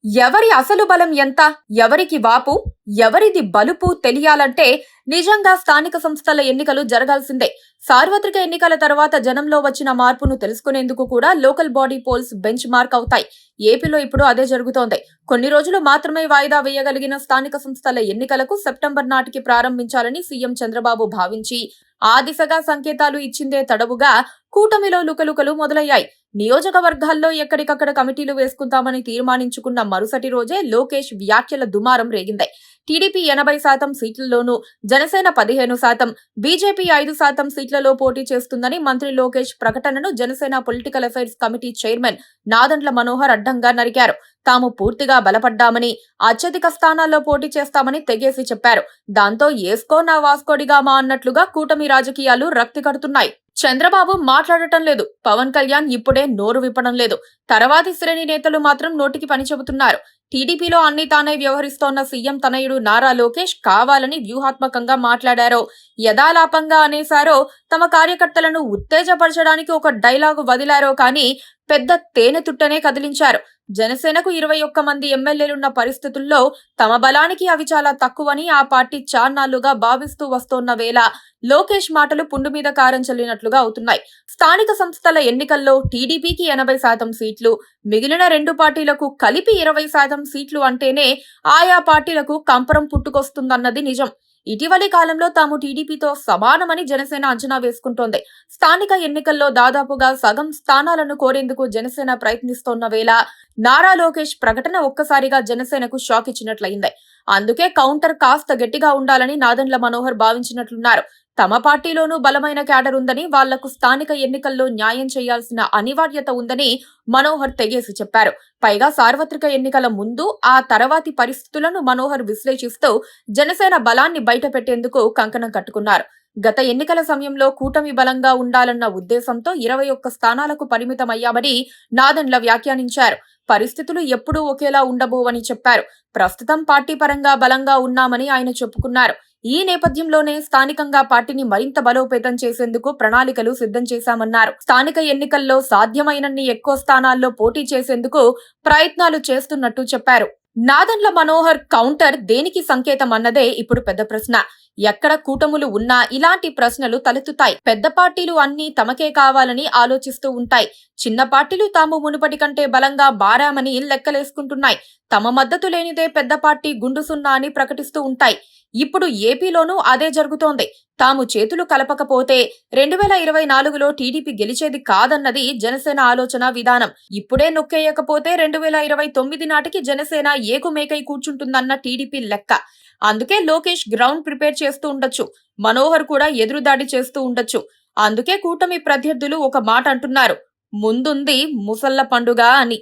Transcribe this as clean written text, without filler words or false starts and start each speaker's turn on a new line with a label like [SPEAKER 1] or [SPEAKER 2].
[SPEAKER 1] ఎవరి అసలు బలం ఎంత, ఎవరికి వాపు, ఎవరిది బలుపు తెలియాలంటే నిజంగా స్థానిక సంస్థల ఎన్నికలు జరగాల్సిందే. సార్వత్రిక ఎన్నికల తర్వాత జనంలో వచ్చిన మార్పును తెలుసుకునేందుకు కూడా local body polls benchmark అవుతాయి. ఏపీలో ఇప్పుడు అదే జరుగుతోంది. కొన్ని రోజులు మాత్రమే వాయిదా వేయగలిగిన స్థానిక సంస్థల ఎన్నికలకు సెప్టెంబర్ నాటికి ప్రారంభించాలని సీఎం చంద్రబాబు భావించి ఆ దిశగా సంకేతాలు ఇచ్చిందే తడవుగా కూటమిలో లుకలుకలు మొదలయ్యాయి. నియోజకవర్గాల్లో ఎక్కడికక్కడ కమిటీలు వేసుకుంటామని తీర్మానించుకున్న మరుసటి రోజే లోకేష్ వ్యాఖ్యల దుమారం రేగింది. టీడీపీ 80% సీట్లలోనూ, జనసేన 15%, బీజేపీ 5% సీట్లలో పోటీ చేస్తుందని మంత్రి లోకేష్ ప్రకటనను Janasena political affairs committee chairman Nadendla Manohar అడ్డంగా నరికారు. తాము పూర్తిగా బలపడ్డామని, అత్యధిక స్థానాల్లో పోటీ చేస్తామని తెగేసి చెప్పారు. దాంతో ఏస్కో నా వాస్కోడిగామా అన్నట్లుగా కూటమి రాజకీయాలు రక్తి కడుతున్నాయి. చంద్రబాబు మాట్లాడటం లేదు, పవన్ కళ్యాణ్ ఇప్పుడే నోరు విప్పడం లేదు. తర్వాతి శ్రేణి నేతలు మాత్రం నోటికి పని చెబుతున్నారు. టీడీపీలో అన్ని తానే వ్యవహరిస్తోన్న సీఎం తనయుడు నారా లోకేష్ కావాలని వ్యూహాత్మకంగా మాట్లాడారో, యథాలాపంగా అనేశారో, తమ కార్యకర్తలను ఉత్తేజపరచడానికి ఒక డైలాగు వదిలారో కానీ పెద్ద తేనె తుట్టనే కదిలించారు. జనసేనకు 21 మంది ఎమ్మెల్యేలున్న పరిస్థితుల్లో తమ బలానికి అవి చాలా తక్కువని ఆ పార్టీ చాన్నాళ్లుగా భావిస్తూ వస్తోన్న వేళ లోకేష్ మాటలు పుండు మీద కారం చల్లినట్లుగా అవుతున్నాయి. స్థానిక సంస్థల ఎన్నికల్లో టీడీపీకి 80% సీట్లు, మిగిలిన రెండు పార్టీలకు కలిపి 20% సీట్లు అంటేనే ఆయా పార్టీలకు కంపరం పుట్టుకొస్తుందన్నది నిజం. ఇటీవలి కాలంలో తాము టీడీపీతో సమానమని జనసేన అంచనా వేసుకుంటోంది. స్థానిక ఎన్నికల్లో దాదాపుగా సగం స్థానాలను కోరేందుకు జనసేన ప్రయత్నిస్తోన్న వేళ నారా లోకేష్ ప్రకటన ఒక్కసారిగా జనసేనకు షాక్ ఇచ్చినట్లయింది. అందుకే కౌంటర్ కాస్త గట్టిగా ఉండాలని నాదెండ్ల మనోహర్ భావించినట్లున్నారు. తమ పార్టీలోనూ బలమైన క్యాడర్ ఉందని, వాళ్లకు స్థానిక ఎన్నికల్లో న్యాయం చేయాల్సిన అనివార్యత ఉందని మనోహర్ తెగేసి చెప్పారు. పైగా సార్వత్రిక ఎన్నికల ముందు, ఆ తర్వాతి పరిస్థితులను మనోహర్ విశ్లేషిస్తూ జనసేన బలాన్ని బయటపెట్టేందుకు కంకణం కట్టుకున్నారు. గత ఎన్నికల సమయంలో కూటమి బలంగా ఉండాలన్న ఉద్దేశంతో 21 స్థానాలకు పరిమితమయ్యామని నాదెండ్ల వ్యాఖ్యానించారు. పరిస్థితులు ఎప్పుడూ ఒకేలా ఉండబోవని చెప్పారు. ప్రస్తుతం పార్టీ పరంగా బలంగా ఉన్నామని ఆయన చెప్పుకున్నారు. ఈ నేపథ్యంలోనే స్థానికంగా పార్టీని మరింత బలోపేతం చేసేందుకు ప్రణాళికలు సిద్ధం చేశామన్నారు. స్థానిక ఎన్నికల్లో సాధ్యమైనన్ని ఎక్కువ స్థానాల్లో పోటీ చేసేందుకు ప్రయత్నాలు చేస్తున్నట్టు చెప్పారు. నాదెండ్ల మనోహర్ కౌంటర్ దేనికి సంకేతం అన్నదే ఇప్పుడు పెద్ద ప్రశ్న. ఎక్కడ కూటములు ఉన్నా ఇలాంటి ప్రశ్నలు తలెత్తుతాయి. పెద్ద పార్టీలు అన్నీ తమకే కావాలని ఆలోచిస్తూ ఉంటాయి. చిన్న పార్టీలు తాము మునుపటి కంటే బలంగా మారామని లెక్కలేసుకుంటున్నాయి. తమ మద్దతు లేనిదే పెద్ద పార్టీ గుండు సున్నా అని ప్రకటిస్తూ ఉంటాయి. ఇప్పుడు ఏపీలోనూ అదే జరుగుతోంది. తాము చేతులు కలపకపోతే 2024లో టీడీపీ గెలిచేది కాదన్నది జనసేన ఆలోచన విధానం. ఇప్పుడే నొక్కేయకపోతే 2029 నాటికి జనసేన ఏకుమేకై కూర్చుంటుందన్న టీడీపీ లెక్క. అందుకే లోకేష్ గ్రౌండ్ ప్రిపేర్ చేస్తూ ఉండొచ్చు. మనోహర్ కూడా ఎదురుదాడి చేస్తూ ఉండొచ్చు. అందుకే కూటమి ప్రత్యర్థులు ఒక మాట అంటున్నారు, ముందుంది ముసళ్ల పండుగ అని.